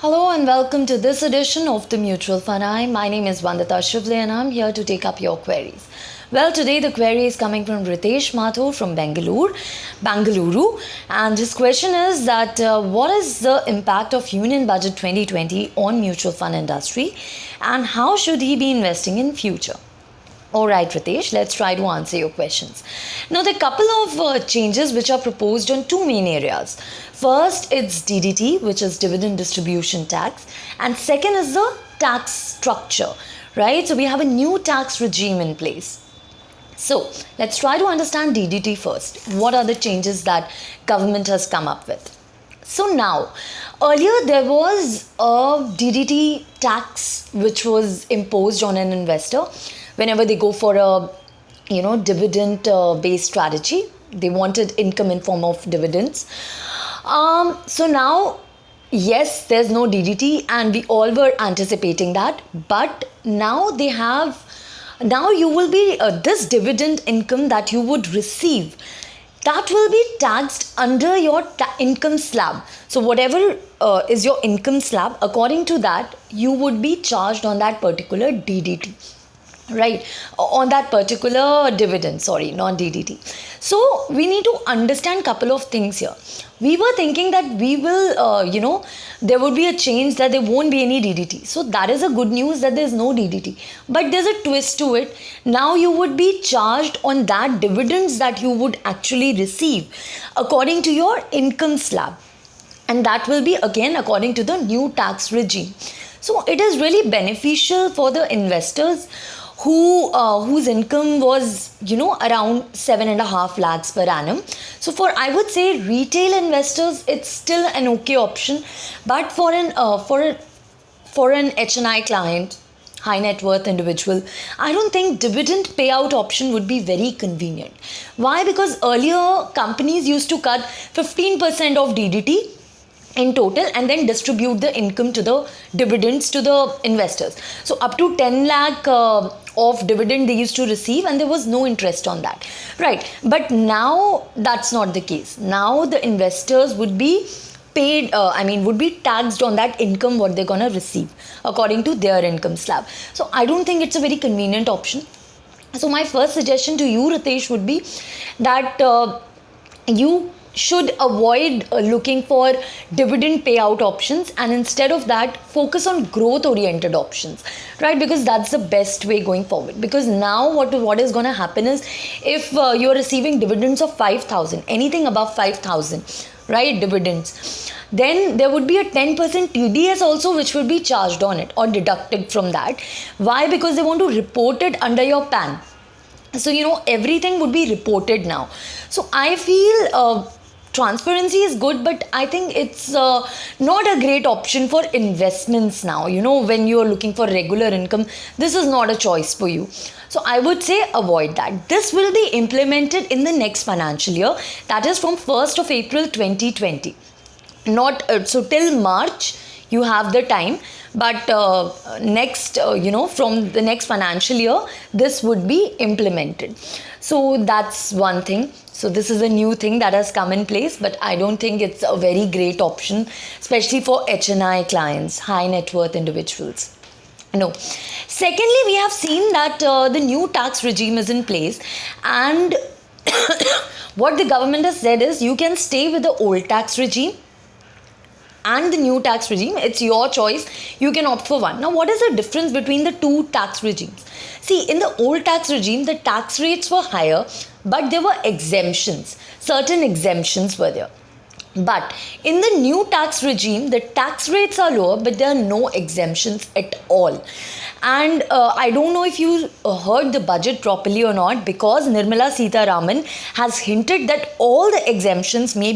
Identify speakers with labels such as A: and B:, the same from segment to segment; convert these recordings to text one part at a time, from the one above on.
A: Hello and welcome to this edition of the Mutual Fund Eye. My name is Vandita Shivle and I'm here to take up your queries. Well, today the query is coming from Ritesh Mathur from Bangalore, and his question is that what is the impact of Union Budget 2020 on mutual fund industry and how should he be investing in future? Alright Ritesh, let's try to answer your questions. Now there are a couple of changes which are proposed on two main areas. First, it's DDT, which is dividend distribution tax, and second is the tax structure, right? So we have a new tax regime in place. So let's try to understand DDT first. What are the changes that government has come up with? So now, earlier there was a DDT tax which was imposed on an investor whenever they go for a dividend based strategy. They wanted income in form of dividends. So now, yes, there's no DDT and we all were anticipating that, but now you will be this dividend income that you would receive, that will be taxed under your income slab. So whatever is your income slab, according to that you would be charged on that particular DDT, right, on that particular dividend, sorry, not DDT. So we need to understand couple of things here. We were thinking that we will there would be a change that there won't be any DDT. So that is a good news that there's no DDT, but there's a twist to it. Now you would be charged on that dividends that you would actually receive according to your income slab, and that will be again according to the new tax regime. So it is really beneficial for the investors whose income was around 7.5 lakhs per annum. So for, I would say, retail investors it's still an okay option, but for an HNI client, high net worth individual, I don't think dividend payout option would be very convenient. Why? Because earlier companies used to cut 15% of DDT in total and then distribute the income to the dividends to the investors. So up to 10 lakh of dividend they used to receive and there was no interest on that, right? But now that's not the case. Now the investors would be paid, would be taxed on that income what they're gonna receive according to their income slab. So I don't think it's a very convenient option. So my first suggestion to you, Ritesh, would be that you should avoid looking for dividend payout options and instead of that focus on growth oriented options, right? Because that's the best way going forward. Because now what is going to happen is if you're receiving dividends of 5,000, anything above 5,000, right, dividends, then there would be a 10% TDS also which will be charged on it or deducted from that. Why? Because they want to report it under your PAN. So everything would be reported now. So I feel transparency is good, but I think it's not a great option for investments now. When you're looking for regular income, this is not a choice for you. So I would say avoid that. This will be implemented in the next financial year, that is from 1st of April 2020. Not so till March you have the time, but from the next financial year this would be implemented. So that's one thing. So this is a new thing that has come in place, but I don't think it's a very great option, especially for HNI clients, high net worth individuals. No. Secondly, we have seen that the new tax regime is in place, and what the government has said is you can stay with the old tax regime and the new tax regime. It's your choice. You can opt for one. Now, what is the difference between the two tax regimes? See, in the old tax regime, the tax rates were higher, but there were exemptions. Certain exemptions were there. But in the new tax regime, the tax rates are lower, but there are no exemptions at all. And I don't know if you heard the budget properly or not, because Nirmala Sitharaman has hinted that all the exemptions may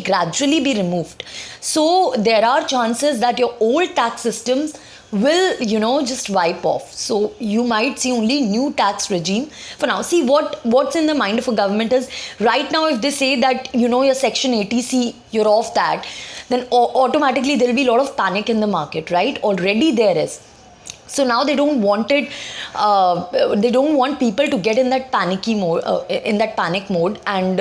A: gradually be removed. So there are chances that your old tax systems will just wipe off. So you might see only new tax regime for now. See, what's in the mind of a government is right now if they say that your section 80C, you're off that, then automatically there will be a lot of panic in the market, right? Already there is. So now they don't want it. They don't want people to get in that panic mode, and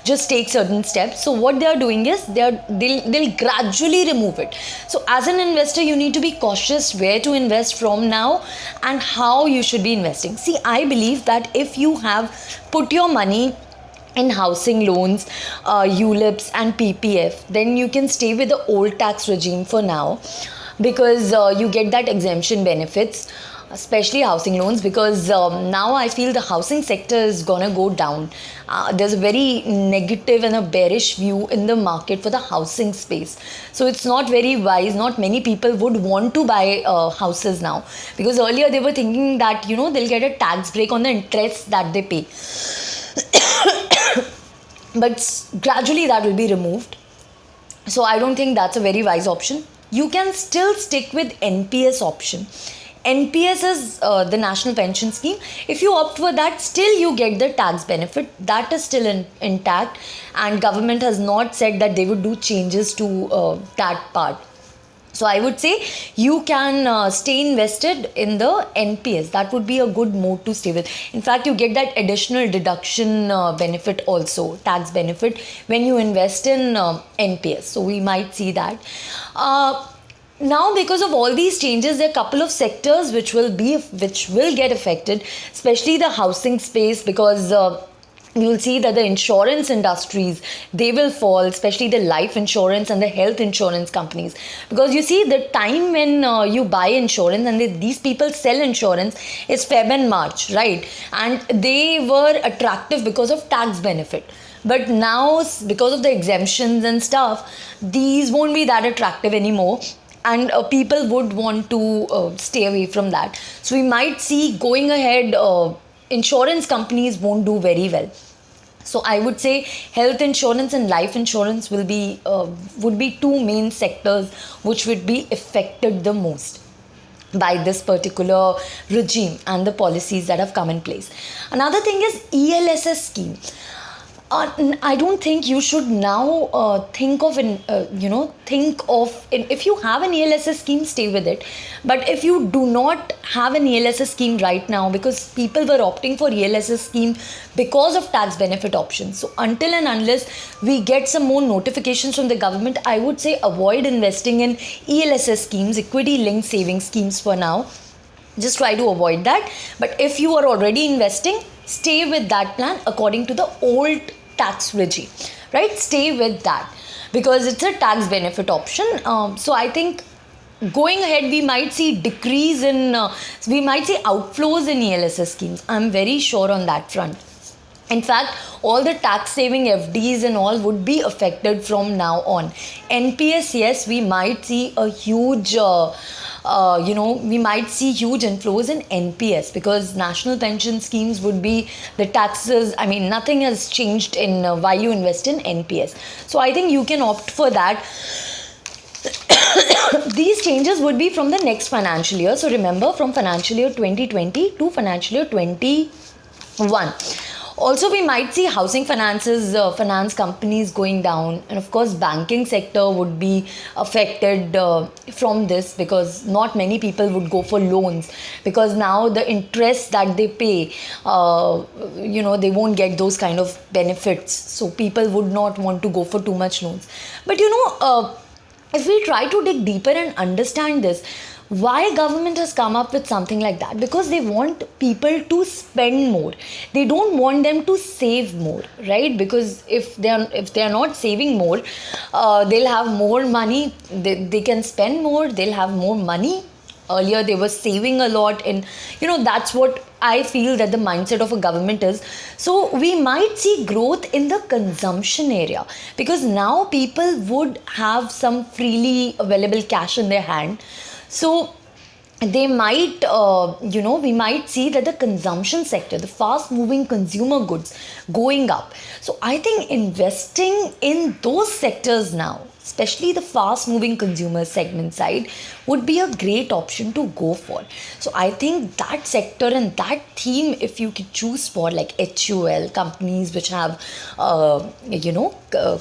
A: just take certain steps. So what they are doing is they'll gradually remove it. So as an investor, you need to be cautious where to invest from now and how you should be investing. See, I believe that if you have put your money in housing loans, ULIPs and PPF, then you can stay with the old tax regime for now, because you get that exemption benefits, especially housing loans, because now I feel the housing sector is gonna go down. There's a very negative and a bearish view in the market for the housing space. So it's not very wise. Not many people would want to buy houses now, because earlier they were thinking that, you know, they'll get a tax break on the interest that they pay. But gradually that will be removed. So I don't think that's a very wise option. You can still stick with NPS option. NPS is the National Pension Scheme. If you opt for that, still you get the tax benefit. That is still intact, and government has not said that they would do changes to that part. So I would say you can stay invested in the NPS. That would be a good mode to stay with. In fact, you get that additional deduction benefit also, tax benefit, when you invest in NPS. So we might see that. Now, because of all these changes, there are a couple of sectors which will get affected, especially the housing space, because you'll see that the insurance industries, they will fall, especially the life insurance and the health insurance companies. Because you see, the time when you buy insurance and these people sell insurance is Feb and March, right? And they were attractive because of tax benefit. But now, because of the exemptions and stuff, these won't be that attractive anymore. And people would want to stay away from that. So we might see going ahead, insurance companies won't do very well. So I would say health insurance and life insurance would be two main sectors which would be affected the most by this particular regime and the policies that have come in place. Another thing is ELSS scheme. I don't think you should now think of if you have an ELSS scheme, stay with it. But if you do not have an ELSS scheme right now, because people were opting for ELSS scheme because of tax benefit options. So until and unless we get some more notifications from the government, I would say avoid investing in ELSS schemes, equity linked savings schemes for now. Just try to avoid that. But if you are already investing, stay with that plan according to the old tax regime, right? Stay with that, because it's a tax benefit option. So I think going ahead, we might see we might see outflows in ELSS schemes. I'm very sure on that front. In fact, all the tax saving FDs and all would be affected from now on. NPS, yes, we might see a huge we might see huge inflows in NPS, because national pension schemes would be the taxes. I mean, nothing has changed in why you invest in NPS. So I think you can opt for that. These changes would be from the next financial year. So remember, from financial year 2020 to financial year 21. Also, we might see housing finance companies going down, and of course banking sector would be affected from this, because not many people would go for loans, because now the interest that they pay, they won't get those kind of benefits. So people would not want to go for too much loans. But if we try to dig deeper and understand this, why government has come up with something like that? Because they want people to spend more. They don't want them to save more, right? Because if they are not saving more, they'll have more money. They can spend more. They'll have more money. Earlier they were saving a lot, and that's what I feel that the mindset of a government is. So we might see growth in the consumption area, because now people would have some freely available cash in their hand. So they might, we might see that the consumption sector, the fast moving consumer goods going up. So I think investing in those sectors now, especially the fast moving consumer segment side, would be a great option to go for. So I think that sector and that theme, if you could choose for like HUL, companies which have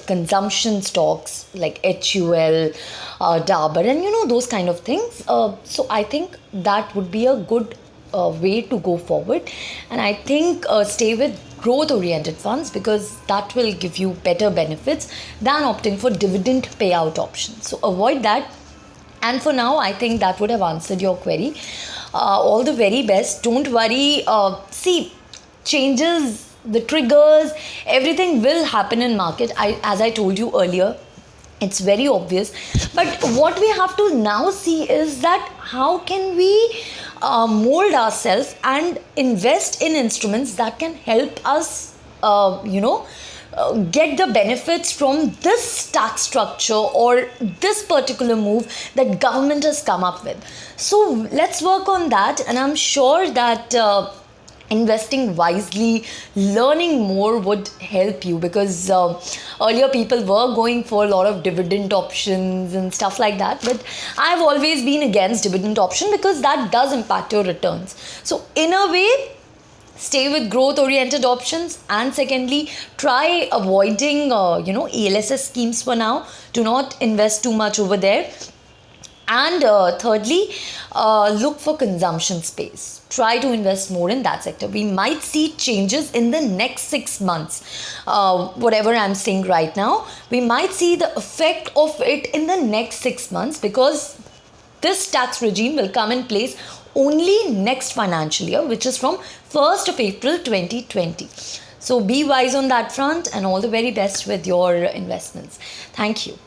A: consumption stocks like HUL, Dabur, and those kind of things. So I think that would be a good way to go forward. And I think stay with growth oriented funds, because that will give you better benefits than opting for dividend payout options. So avoid that. And for now, I think that would have answered your query. All the very best. Don't worry. See, changes, the triggers, everything will happen in market. As I told you earlier, it's very obvious. But what we have to now see is that how can we mold ourselves and invest in instruments that can help us, get the benefits from this tax structure or this particular move that government has come up with. So let's work on that, and I'm sure that investing wisely, learning more would help you, because earlier people were going for a lot of dividend options and stuff like that, but I've always been against dividend option because that does impact your returns. So in a way, stay with growth oriented options, and secondly, try avoiding ELSS schemes for now. Do not invest too much over there. And thirdly, look for consumption space. Try to invest more in that sector. We might see changes in the next 6 months. Whatever I'm saying right now, we might see the effect of it in the next 6 months, because this tax regime will come in place only next financial year, which is from 1st of April 2020. So be wise on that front, and all the very best with your investments. Thank you.